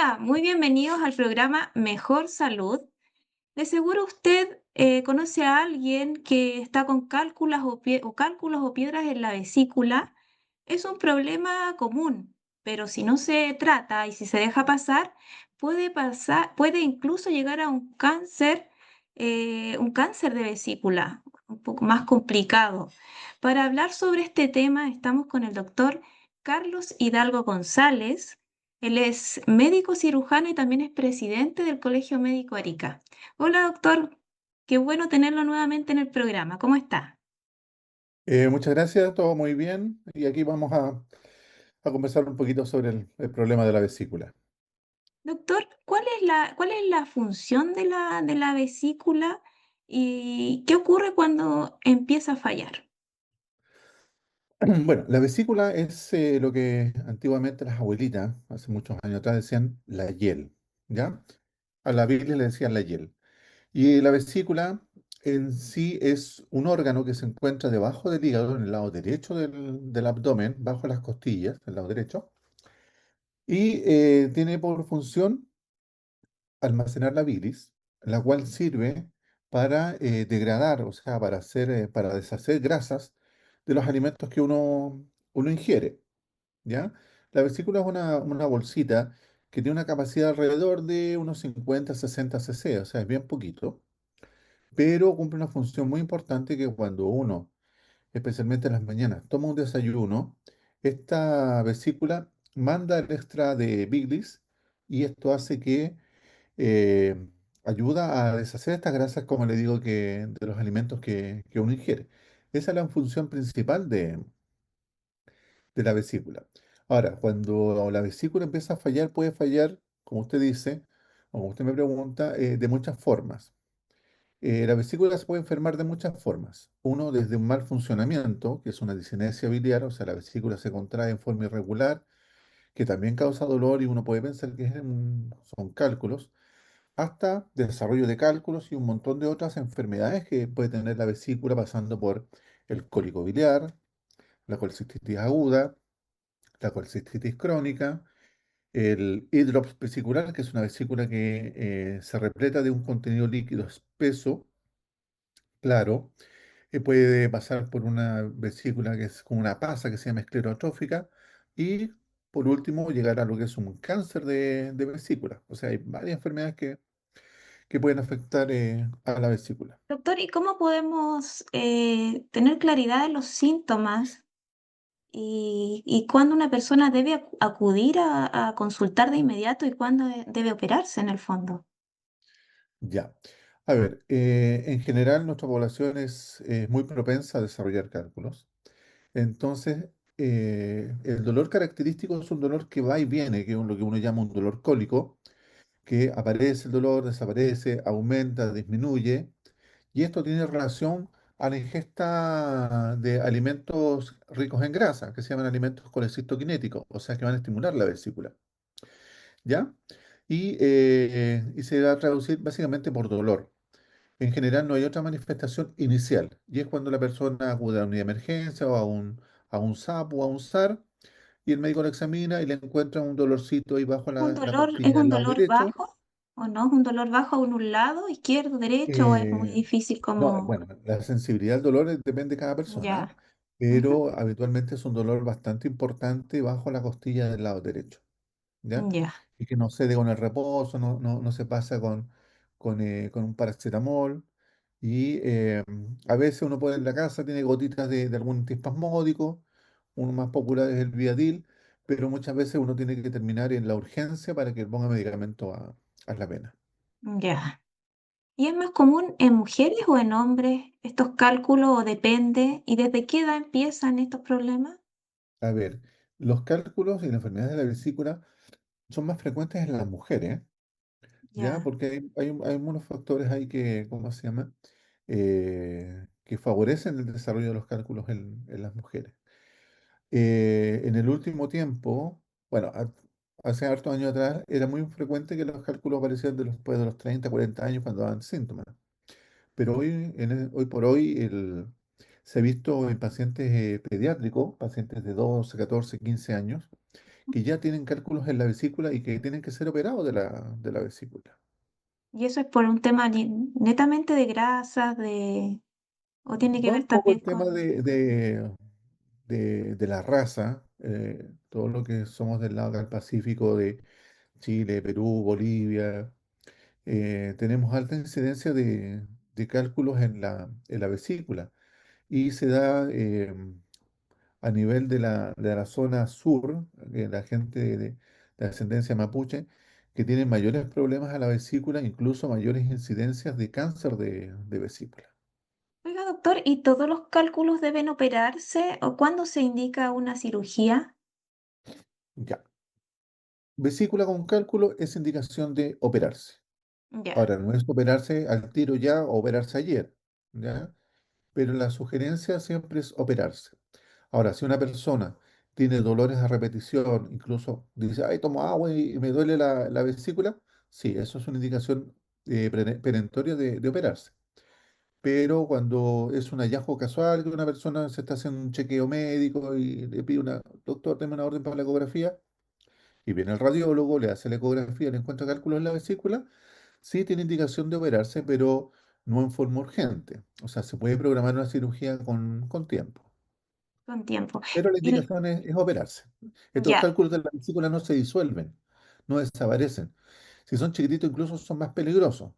Hola, muy bienvenidos al programa Mejor Salud. De seguro usted conoce a alguien que está con cálculos o piedras en la vesícula. Es un problema común, pero si no se trata y si se deja pasar, puede incluso llegar a un cáncer de vesícula, un poco más complicado. Para hablar sobre este tema, estamos con el doctor Carlos Hidalgo González. Él es médico cirujano y también es presidente del Colegio Médico Arica. Hola, doctor. Qué bueno tenerlo nuevamente en el programa. ¿Cómo está? Muchas gracias, todo muy bien. Y aquí vamos a conversar un poquito sobre el problema de la vesícula. Doctor, cuál es la función de la vesícula y qué ocurre cuando empieza a fallar? Bueno, la vesícula es lo que antiguamente las abuelitas, hace muchos años atrás, decían la hiel, ¿ya? A la Biblia le decían la hiel. Y la vesícula en sí es un órgano que se encuentra debajo del hígado, en el lado derecho del abdomen, bajo las costillas, el lado derecho, y tiene por función almacenar la bilis, la cual sirve para degradar, o sea, para deshacer grasas de los alimentos que uno ingiere, ¿ya? La vesícula es una bolsita que tiene una capacidad alrededor de unos 50-60 cc, o sea, es bien poquito, pero cumple una función muy importante que cuando uno, especialmente en las mañanas, toma un desayuno, esta vesícula manda el extra de bilis y esto hace que eh, ayuda a deshacer estas grasas, como le digo, de los alimentos que uno ingiere. Esa es la función principal de la vesícula. Ahora, cuando la vesícula empieza a fallar, puede fallar, como usted dice, o como usted me pregunta, de muchas formas. La vesícula se puede enfermar de muchas formas. Uno, desde un mal funcionamiento, que es una discinesia biliar, o sea, la vesícula se contrae en forma irregular, que también causa dolor y uno puede pensar que son cálculos hasta desarrollo de cálculos y un montón de otras enfermedades que puede tener la vesícula, pasando por el cólico biliar, la colecistitis aguda, la colecistitis crónica, el hidrops vesicular, que es una vesícula que se repleta de un contenido líquido espeso, claro, puede pasar por una vesícula que es como una pasa que se llama esclerotrófica y por último llegar a lo que es un cáncer de vesícula. O sea, hay varias enfermedades que pueden afectar a la vesícula. Doctor, ¿y cómo podemos tener claridad en los síntomas y cuándo una persona debe acudir a consultar de inmediato y cuándo debe operarse en el fondo? Ya. A ver, en general nuestra población es muy propensa a desarrollar cálculos. Entonces, el dolor característico es un dolor que va y viene, que es lo que uno llama un dolor cólico, que aparece el dolor, desaparece, aumenta, disminuye, y esto tiene relación a la ingesta de alimentos ricos en grasa, que se llaman alimentos colecistoquinéticos, o sea, que van a estimular la vesícula, ¿ya? Y se va a traducir básicamente por dolor. En general no hay otra manifestación inicial, y es cuando la persona acude a una unidad de emergencia o a un SAP o a un SAR, y el médico lo examina y le encuentra un dolorcito ahí bajo la Es costilla un del lado dolor derecho. bajo o no? ¿Es un dolor bajo en un lado, izquierdo, derecho o es muy Eh, difícil no, como... bueno, la sensibilidad al dolor depende de cada persona, Ya. Ujú. pero habitualmente es un dolor bastante importante bajo la costilla del lado derecho, ¿ya? Ya, Y que no cede con el reposo, no se pasa con un paracetamol. Y a veces uno puede en la casa, tiene gotitas de algún antiespasmódico, uno más popular es el Viadil, pero muchas veces uno tiene que terminar en la urgencia para que ponga medicamento a la vena. ya. ¿Y es más común en mujeres o en hombres estos cálculos o depende? ¿Y desde qué edad empiezan estos problemas? A ver, los cálculos y las enfermedades de la vesícula son más frecuentes en las mujeres, ¿ya? Ya, Porque hay unos factores ahí que, ¿cómo se llama? Que favorecen el desarrollo de los cálculos en las mujeres. En el último tiempo, bueno, hace hartos años atrás, era muy frecuente que los cálculos aparecieran después de los 30, 40 años cuando daban síntomas. Pero hoy por hoy se ha visto en pacientes pediátricos, pacientes de 12, 14, 15 años, que ya tienen cálculos en la vesícula y que tienen que ser operados de la vesícula. Y eso es por un tema netamente de grasas, o tiene que Va ver un poco también el tema con de la raza, todo lo que somos del lado del Pacífico, de Chile, Perú, Bolivia, tenemos alta incidencia de cálculos en la vesícula y se da a nivel de la zona sur, la gente de ascendencia mapuche, que tienen mayores problemas a la vesícula, incluso mayores incidencias de cáncer de vesícula. Oiga, doctor, ¿y todos los cálculos deben operarse o cuándo se indica una cirugía? Ya, vesícula con cálculo es indicación de operarse. Ya, Ahora, no es operarse al tiro ya o operarse ayer, ¿ya? Pero la sugerencia siempre es operarse. Ahora, si una persona tiene dolores a repetición, incluso dice, ay, tomo agua y me duele la vesícula, sí, eso es una indicación perentoria de operarse. Pero cuando es un hallazgo casual, que una persona se está haciendo un chequeo médico y le pide una, doctor, deme una orden para la ecografía, y viene el radiólogo, le hace la ecografía, le encuentra cálculos en la vesícula, sí tiene indicación de operarse, pero no en forma urgente. O sea, se puede programar una cirugía con tiempo. con tiempo. Pero la Y indicación es operarse. Estos ya, cálculos de la vesícula no se disuelven, no desaparecen. Si son chiquititos, incluso son más peligrosos.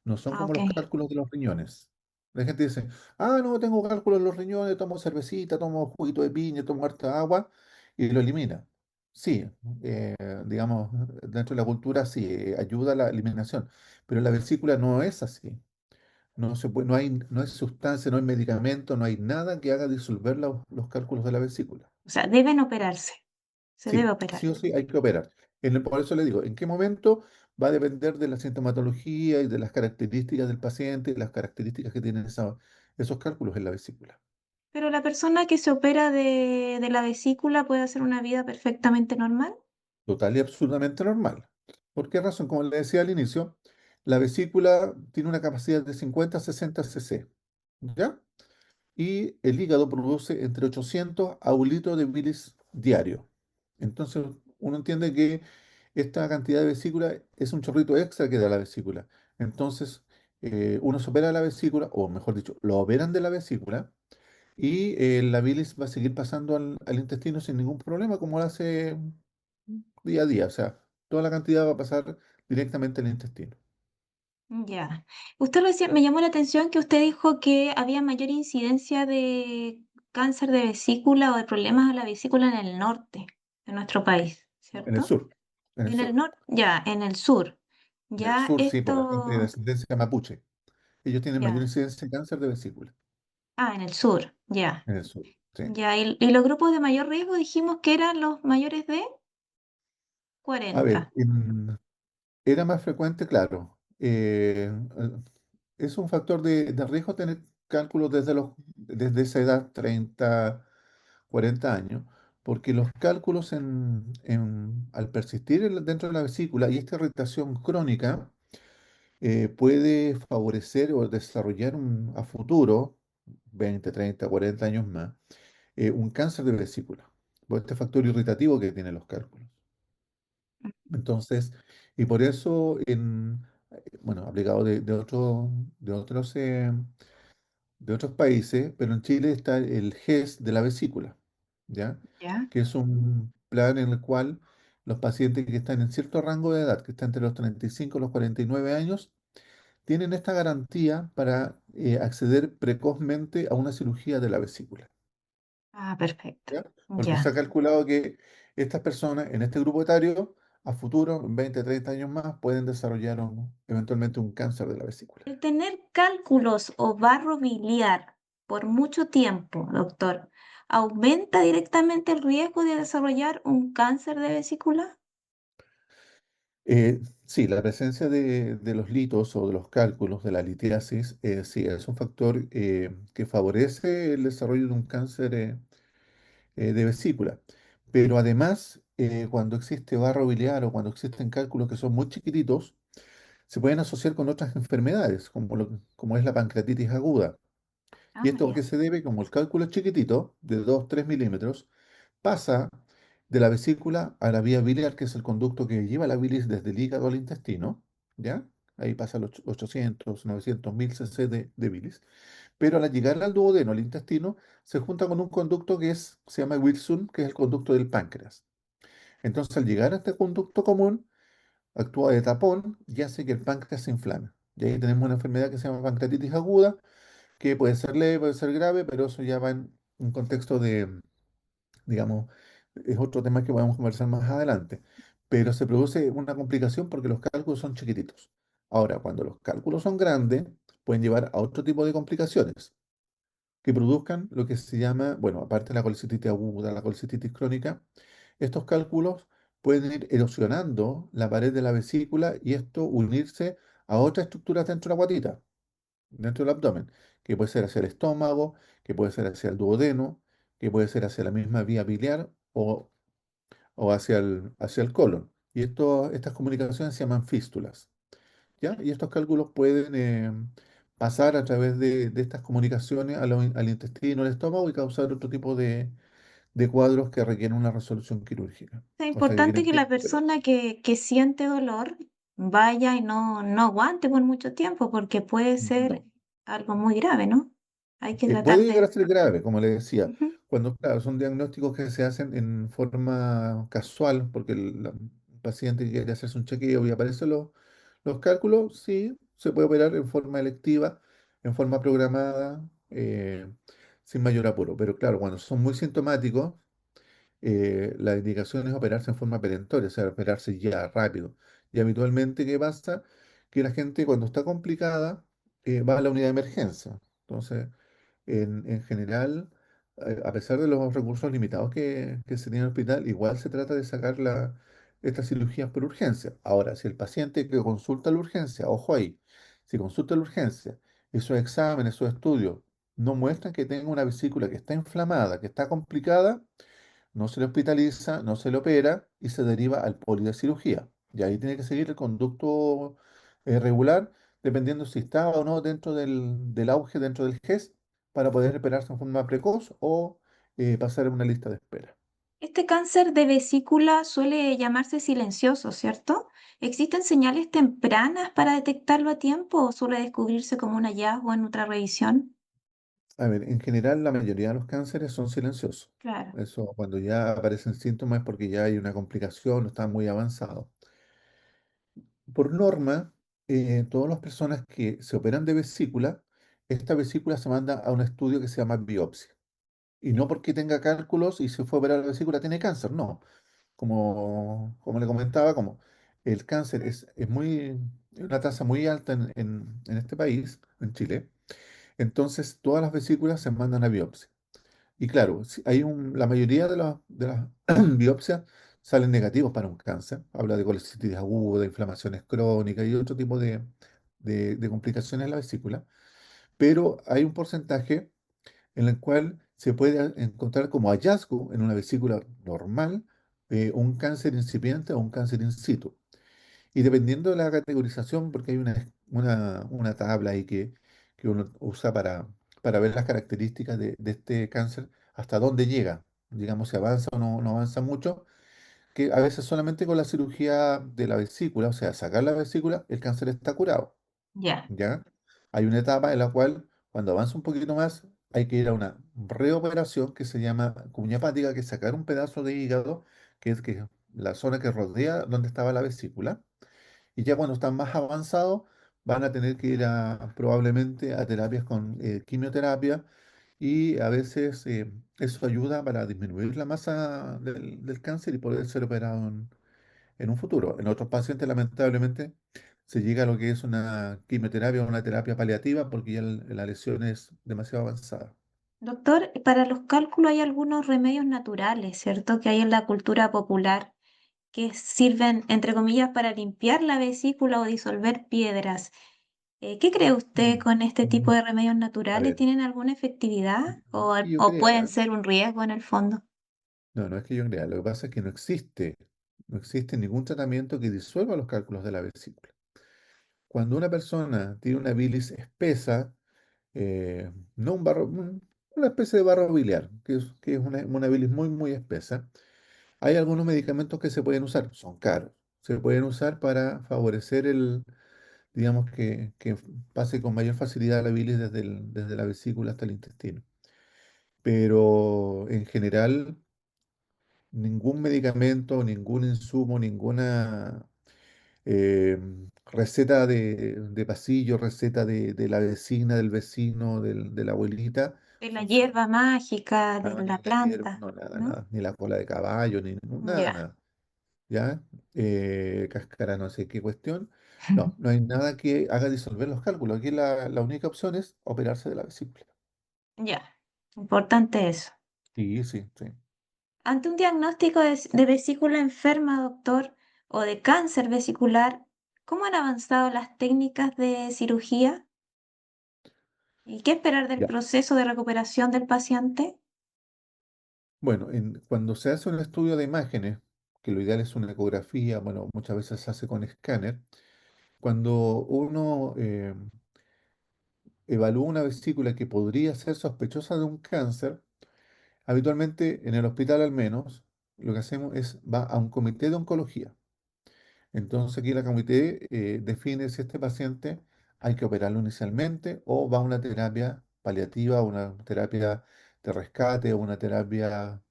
No son como ok, los cálculos de los riñones. La gente dice, ah, no, tengo cálculos en los riñones, tomo cervecita, tomo juguito de piña, tomo harta agua y lo elimina. Sí, eh, digamos, dentro de la cultura sí, ayuda a la eliminación, pero la vesícula no es así. No se puede, no hay sustancia, no hay medicamento, no hay nada que haga disolver los cálculos de la vesícula. o sea, deben operarse, se debe Sí, operar. sí o sí hay que operar. Por eso le digo, ¿en qué momento? Va a depender de la sintomatología y de las características del paciente y las características que tienen esos cálculos en la vesícula. Pero la persona que se opera de la vesícula puede hacer una vida perfectamente normal. Total y absolutamente normal. ¿Por qué razón? Como le decía al inicio, la vesícula tiene una capacidad de 50 a 60 cc, ¿ya? Y el hígado produce entre 800 a 1 litro de bilis diario. Entonces, uno entiende que esta cantidad de vesícula es un chorrito extra que da la vesícula. Entonces, uno se opera de la vesícula, o mejor dicho, lo operan de la vesícula, y la bilis va a seguir pasando al intestino sin ningún problema, como lo hace día a día. O sea, toda la cantidad va a pasar directamente al intestino. Ya. Usted lo decía, me llamó la atención que usted dijo que había mayor incidencia de cáncer de vesícula o de problemas a la vesícula en el norte de nuestro país, En el ¿cierto? sur, en el En el sur. norte, ya, en el sur. En el Ya sur, sí, por la gente de esto, ascendencia mapuche. Ellos tienen mayor ya. incidencia de cáncer de vesícula. Ah, en el sur, ya. En el sur, sí. Ya, y los grupos de mayor riesgo dijimos que eran los mayores de A ver, 40. era más frecuente, claro. Es un factor de riesgo tener cálculos desde esa edad, 30, 40 años, porque los cálculos al persistir dentro de la vesícula y esta irritación crónica puede favorecer o desarrollar a futuro, 20, 30, 40 años más, un cáncer de vesícula, por este factor irritativo que tienen los cálculos. Entonces, y por eso, bueno, aplicado de otros, de otros países, pero en Chile está el GES de la vesícula, ¿ya? Ya. Que es un plan en el cual los pacientes que están en cierto rango de edad, que están entre los 35 y los 49 años, tienen esta garantía para acceder precozmente a una cirugía de la vesícula. Ah, perfecto. ¿Ya? Porque se Ya. ha calculado que estas personas en este grupo etario, a futuro, en 20, 30 años más, pueden desarrollar eventualmente un cáncer de la vesícula. El tener cálculos o barro biliar por mucho tiempo, doctor, ¿aumenta directamente el riesgo de desarrollar un cáncer de vesícula? Sí, la presencia de los litos o de los cálculos de la litiasis, sí, es un factor que favorece el desarrollo de un cáncer de vesícula. Pero además, cuando existe barro biliar o cuando existen cálculos que son muy chiquititos, se pueden asociar con otras enfermedades, como es la pancreatitis aguda. ¿Y Ah, esto a ya. qué se debe? Como el cálculo es chiquitito, de 2 3 milímetros, pasa de la vesícula a la vía biliar, que es el conducto que lleva la bilis desde el hígado al intestino, ¿ya? Ahí pasa los 800, 900, 1000 cc de bilis. Pero al llegar al duodeno, al intestino, se junta con un conducto se llama Wilson, que es el conducto del páncreas. Entonces, al llegar a este conducto común, actúa de tapón y hace que el páncreas se inflame. Y ahí tenemos una enfermedad que se llama pancreatitis aguda, que puede ser leve, puede ser grave, pero eso ya va en un contexto de, digamos, es otro tema que podemos conversar más adelante. Pero se produce una complicación porque los cálculos son chiquititos. Ahora, cuando los cálculos son grandes, pueden llevar a otro tipo de complicaciones que produzcan lo que se llama, bueno, aparte de la colecitis aguda, la colecitis crónica, estos cálculos pueden ir erosionando la pared de la vesícula y esto unirse a otras estructuras dentro de la guatita, dentro del abdomen, que puede ser hacia el estómago, que puede ser hacia el duodeno, que puede ser hacia la misma vía biliar o hacia el colon. Y estas comunicaciones se llaman fístulas, ¿ya? Y estos cálculos pueden pasar a través de estas comunicaciones al intestino, al estómago y causar otro tipo de cuadros que requieren una resolución quirúrgica. Es O sea, que importante quieren que la tiempo, persona que siente dolor vaya y no aguante por mucho tiempo porque puede ser no. algo muy grave, ¿no? Hay que Puede tratar llegar de... a ser grave, como le decía, Ujú. cuando, claro, son diagnósticos que se hacen en forma casual, porque el paciente quiere hacerse un chequeo y aparecen los cálculos, sí, se puede operar en forma electiva, en forma programada, sin mayor apuro. Pero claro, cuando son muy sintomáticos, la indicación es operarse en forma perentoria, o sea, operarse ya rápido. Y habitualmente, ¿qué pasa? Que la gente cuando está complicada va a la unidad de emergencia. Entonces, en general, a pesar de los recursos limitados que se tiene en el hospital, igual se trata de sacar estas cirugías por urgencia. Ahora, si el paciente que consulta la urgencia, ojo ahí, si consulta la urgencia y sus exámenes, sus estudios no muestran que tenga una vesícula que está inflamada, que está complicada, no se le hospitaliza, no se le opera y se deriva al poli de cirugía. Y ahí tiene que seguir el conducto regular, dependiendo si está o no dentro del auge, dentro del GES, para poder operarse en forma precoz o pasar en una lista de espera. Este cáncer de vesícula suele llamarse silencioso, ¿cierto? ¿Existen señales tempranas para detectarlo a tiempo o suele descubrirse como un hallazgo en otra revisión? A ver, en general la mayoría de los cánceres son silenciosos. Claro. Eso cuando ya aparecen síntomas es porque ya hay una complicación o está muy avanzado. Por norma, todas las personas que se operan de vesícula, esta vesícula se manda a un estudio que se llama biopsia. Y no porque tenga cálculos y se fue a operar la vesícula tiene cáncer, no. Como le comentaba, como el cáncer es una tasa muy alta en este país, en Chile, entonces todas las vesículas se mandan a biopsia. Y claro, la mayoría de las biopsias salen negativos para un cáncer. Habla de colecitis aguda, inflamaciones crónicas y otro tipo de complicaciones en la vesícula. Pero hay un porcentaje en el cual se puede encontrar como hallazgo en una vesícula normal un cáncer incipiente o un cáncer in situ. Y dependiendo de la categorización, porque hay una tabla ahí que uno usa para ver las características de este cáncer, hasta dónde llega, digamos, si avanza o no avanza mucho, que a veces solamente con la cirugía de la vesícula, o sea, sacar la vesícula, el cáncer está curado. Ya. ¿Ya? Hay una etapa en la cual, cuando avanza un poquito más, hay que ir a una reoperación que se llama cuña hepática, que es sacar un pedazo de hígado, que es la zona que rodea donde estaba la vesícula. Y ya cuando están más avanzados, van a tener que ir probablemente a terapias con quimioterapia y a veces eso ayuda para disminuir la masa del cáncer y poder ser operado en un futuro. En otros pacientes, lamentablemente, se llega a lo que es una quimioterapia o una terapia paliativa porque ya la lesión es demasiado avanzada. Doctor, para los cálculos hay algunos remedios naturales, ¿cierto? Que hay en la cultura popular que sirven, entre comillas, para limpiar la vesícula o disolver piedras. ¿Qué cree usted Mm, con este tipo no. de remedios A naturales? ver, ¿Tienen alguna efectividad no es que yo o pueden crea, ser un riesgo en el fondo? no, no es que yo crea, lo que pasa es que no existe ningún tratamiento que disuelva los cálculos de la vesícula. Cuando una persona tiene una bilis espesa, no un barro, una especie de barro biliar, que es una bilis muy, muy espesa, Hay algunos medicamentos que se pueden usar, son caros, se pueden usar para favorecer digamos que pase con mayor facilidad la bilis desde la vesícula hasta el intestino. Pero en general, ningún medicamento, ningún insumo, ninguna eh, receta de pasillo, receta de la vecina, del vecino, de la abuelita, De la funciona. hierba mágica, de No, ni la la hierba, planta, no, nada, ¿no? nada, ni la cola de caballo, nada, Ya, nada. ¿Ya? Cáscara, no sé qué cuestión. No, no hay nada que haga disolver los cálculos. Aquí la única opción es operarse de la vesícula. ya. Importante eso. Sí, sí, sí. Ante un diagnóstico de vesícula enferma, doctor, o de cáncer vesicular, ¿cómo han avanzado las técnicas de cirugía? ¿Y qué esperar del Ya. proceso de recuperación del paciente? Bueno, cuando se hace un estudio de imágenes, que lo ideal es una ecografía, bueno, muchas veces se hace con escáner, cuando uno evalúa una vesícula que podría ser sospechosa de un cáncer, habitualmente en el hospital al menos, lo que hacemos es va a un comité de oncología. Entonces aquí la comité define si este paciente hay que operarlo inicialmente o va a una terapia paliativa, una terapia de rescate o una terapia,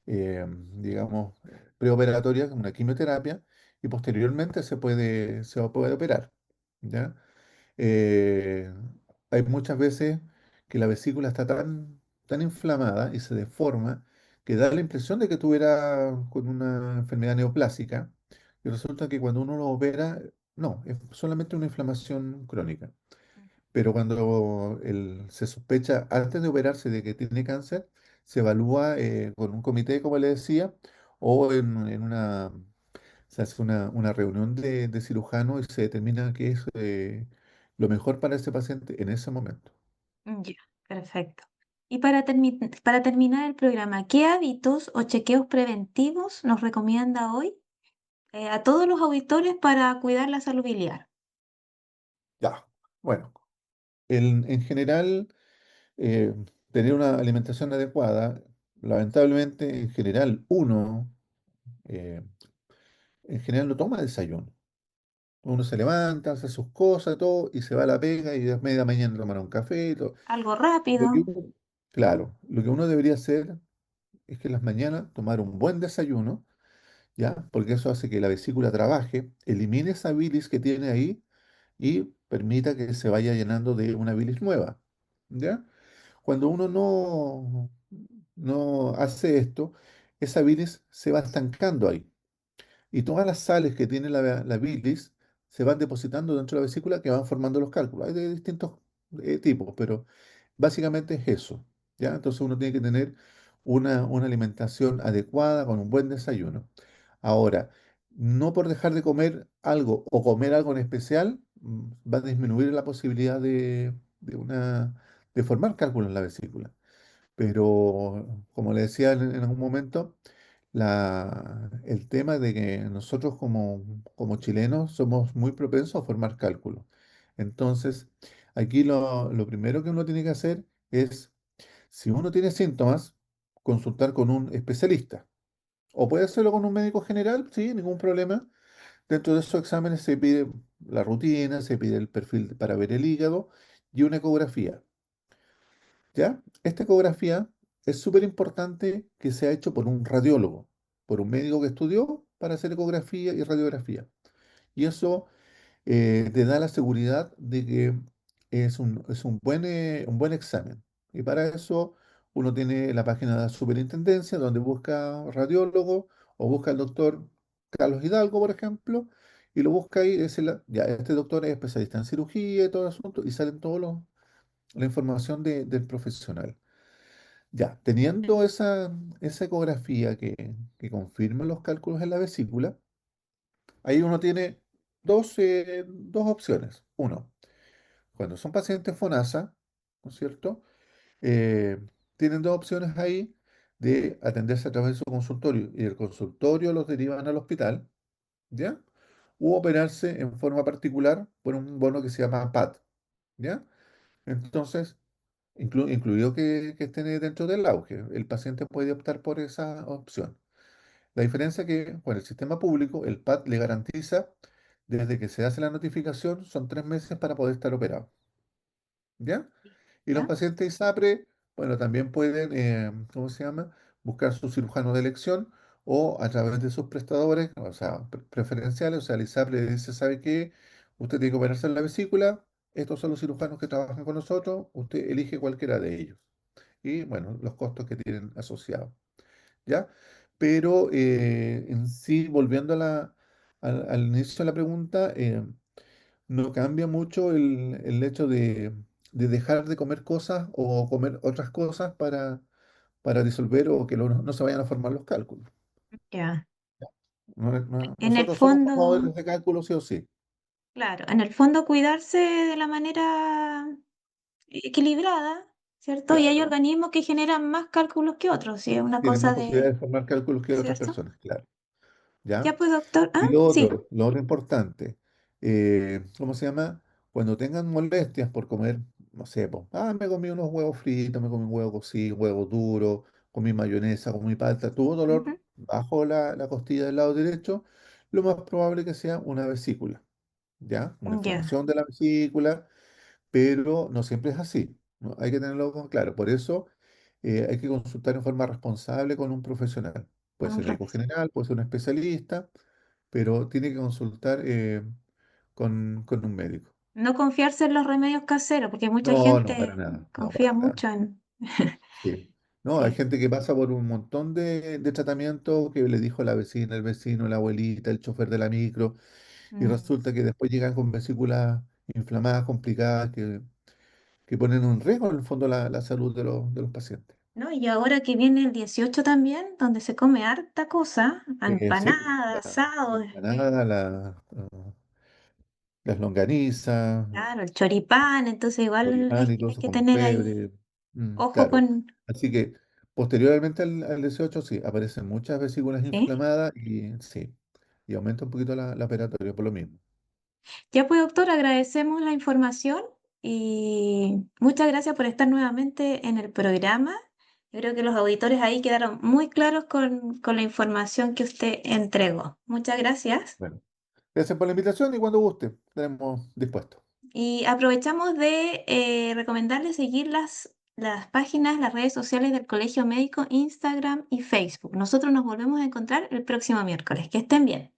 digamos, preoperatoria, como una quimioterapia, y posteriormente se va a poder operar. ¿Ya? Eh, Hay muchas veces que la vesícula está tan inflamada y se deforma que da la impresión de que tuviera con una enfermedad neoplásica y resulta que cuando uno lo opera, no, es solamente una inflamación crónica. Pero cuando se sospecha antes de operarse de que tiene cáncer, se evalúa con un comité, como le decía, o se hace una reunión de cirujanos y se determina qué es lo mejor para ese paciente en ese momento. Ya, perfecto. Y para terminar el programa, ¿qué hábitos o chequeos preventivos nos recomienda hoy a todos los auditores para cuidar la salud biliar? Ya, bueno, en general, eh, tener una alimentación adecuada, lamentablemente, en general, eh, en general no toma desayuno. Uno se levanta, hace sus cosas, todo, y se va a la pega y a media mañana tomar un café y todo. Algo Lo rápido. que claro, lo que uno debería hacer es que en las mañanas tomar un buen desayuno, ¿ya? Porque eso hace que la vesícula trabaje, elimine esa bilis que tiene ahí y permita que se vaya llenando de una bilis nueva, ¿ya? Cuando uno no hace esto, esa bilis se va estancando ahí. Y todas las sales que tiene la bilis se van depositando dentro de la vesícula que van formando los cálculos. Hay de distintos tipos, pero básicamente es eso, ¿ya? Entonces uno tiene que tener una alimentación adecuada con un buen desayuno. Ahora, no por dejar de comer algo o comer algo en especial, va a disminuir la posibilidad de formar cálculos en la vesícula. Pero, como le decía en algún momento, el tema de que nosotros como chilenos somos muy propensos a formar cálculos. Entonces, aquí lo primero que uno tiene que hacer es, si uno tiene síntomas, consultar con un especialista. O puede hacerlo con un médico general, sí, ningún problema. Dentro de esos exámenes se pide la rutina, se pide el perfil para ver el hígado y una ecografía. ¿Ya? Esta ecografía es súper importante que sea hecho por un radiólogo, por un médico que estudió para hacer ecografía y radiografía. Y eso te da la seguridad de que es un buen examen. Y para eso uno tiene la página de la superintendencia donde busca radiólogo o busca al doctor Carlos Hidalgo, por ejemplo, y lo busca ahí y dice, ya, este doctor es especialista en cirugía y todo el asunto, y salen la información del profesional. Ya, teniendo esa ecografía que confirma los cálculos en la vesícula, ahí uno tiene dos opciones. Uno, cuando son pacientes FONASA, ¿no es cierto? Eh, Tienen dos opciones ahí de atenderse a través de su consultorio y el consultorio los derivan al hospital, ¿ya? U operarse en forma particular por un bono que se llama PAD, ¿ya? Entonces, incluido que estén dentro del auge, el paciente puede optar por esa opción. La diferencia es que con el sistema público, el PAD le garantiza, desde que se hace la notificación, son 3 meses para poder estar operado. ¿Ya? Y los ¿Ya? pacientes ISAPRE, bueno, también pueden, ¿cómo se llama? Buscar su cirujano de elección o a través de sus prestadores, o sea, preferenciales. O sea, el ISAPRE le dice, ¿sabe qué? Usted tiene que operarse en la vesícula, estos son los cirujanos que trabajan con nosotros, usted elige cualquiera de ellos. Y bueno, los costos que tienen asociados, ¿ya? Pero en sí, volviendo al inicio de la pregunta, no cambia mucho el hecho de dejar de comer cosas o comer otras cosas para disolver o que no se vayan a formar los cálculos. Ya. En el Nosotros somos fondo, formadores de cálculos, sí o sí. claro, en el fondo cuidarse de la manera equilibrada, ¿cierto? Y hay Claro. organismos que generan más cálculos que otros, si es una Tienen más cosa posibilidades de, de formar cálculos que otras ¿cierto? personas, claro. ¿Ya? Ya pues, doctor. Ah, Y sí. lo otro importante, ¿cómo se llama? Cuando tengan molestias por comer, no sé, po, me comí unos huevos fritos, me comí un huevo cocido, huevo duro, comí mayonesa, comí palta, tuvo dolor Ujú. bajo la costilla del lado derecho, lo más probable que sea una vesícula, ¿ya? Una Ya, inflamación de la vesícula, pero no siempre es así, ¿no? Hay que tenerlo claro. Por eso hay que consultar en forma responsable con un profesional. Puede con un ser médico profesor. general, puede ser un especialista, pero tiene que consultar con un médico. No confiarse en los remedios caseros, porque mucha No, no, para gente nada, no, confía para nada. mucho en... Sí. No, hay Sí. gente que pasa por un montón de tratamientos que le dijo la vecina, el vecino, la abuelita, el chofer de la micro, y Mm. resulta que después llegan con vesículas inflamadas, complicadas, que ponen en riesgo en el fondo la salud de los pacientes. ¿No? Y ahora que viene el 18 también, donde se come harta cosa, Sí, empanada, la asado, empanada, las longanizas, claro, el choripán, entonces igual choripán y todo hay eso que con tener ahí pebre. ojo Claro. con... Así que posteriormente al 18 sí, aparecen muchas vesículas ¿Sí? inflamadas y sí, y aumenta un poquito la operatoria por lo mismo. Ya pues, doctor, agradecemos la información y muchas gracias por estar nuevamente en el programa. Yo creo que los auditores ahí quedaron muy claros con la información que usted entregó. Muchas gracias. Bueno, gracias por la invitación y cuando guste, estaremos dispuestos. Y aprovechamos de recomendarles seguir las páginas, las redes sociales del Colegio Médico, Instagram y Facebook. Nosotros nos volvemos a encontrar el próximo miércoles. Que estén bien.